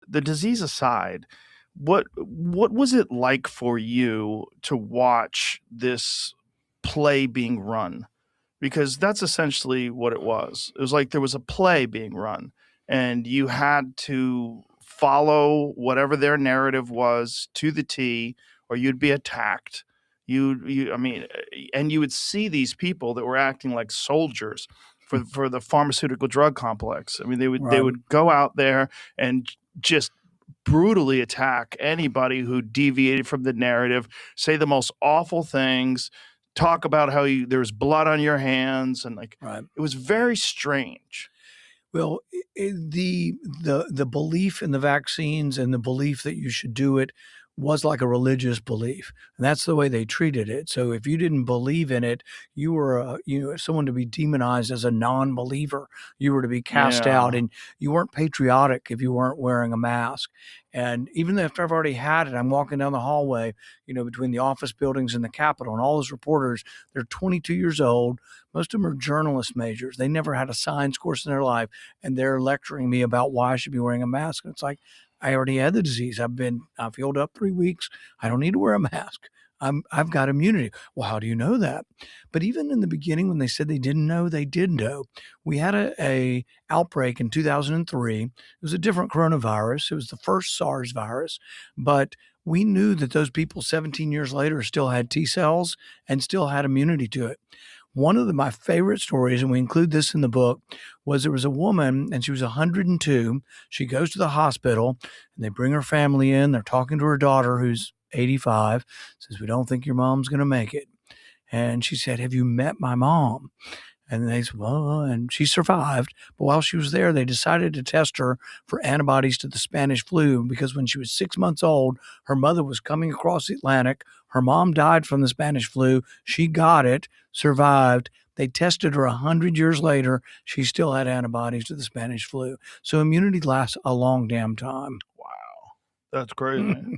the disease aside, what was it like for you to watch this play being run? Because that's essentially what it was. It was like there was a play being run, and you had to follow whatever their narrative was to the T, or you'd be attacked. I mean, and you would see these people that were acting like soldiers for the pharmaceutical drug complex. I mean, they Right. would go out there and just brutally attack anybody who deviated from the narrative, say the most awful things, talk about how there's blood on your hands, and like Right. it was very strange. Well, the belief in the vaccines and the belief that you should do it was like a religious belief, and that's the way they treated it. So if you didn't believe in it, you were someone to be demonized as a non-believer. You were to be cast out, Yeah. and you weren't patriotic if you weren't wearing a mask. And even after I've already had it, I'm walking down the hallway, between the office buildings and the Capitol, and all those reporters, they're 22 years old. Most of them are journalist majors. They never had a science course in their life, and they're lecturing me about why I should be wearing a mask. And it's like, I already had the disease. I've healed up 3 weeks. I don't need to wear a mask. I've got immunity. Well, how do you know that? But even in the beginning, when they said they didn't know, they did know. We had a outbreak in 2003. It was a different coronavirus. It was the first SARS virus, but we knew that those people 17 years later still had T cells and still had immunity to it. One of my favorite stories, and we include this in the book, was there was a woman and she was 102. She goes to the hospital and they bring her family in. They're talking to her daughter, who's 85, says, "We don't think your mom's going to make it." And she said, "Have you met my mom?" And they said, "Well," and she survived. But while she was there, they decided to test her for antibodies to the Spanish flu because when she was 6 months old, her mother was coming across the Atlantic. Her mom died from the Spanish flu. She got it, survived. They tested her 100 years later. She still had antibodies to the Spanish flu. So immunity lasts a long damn time. Wow. That's crazy.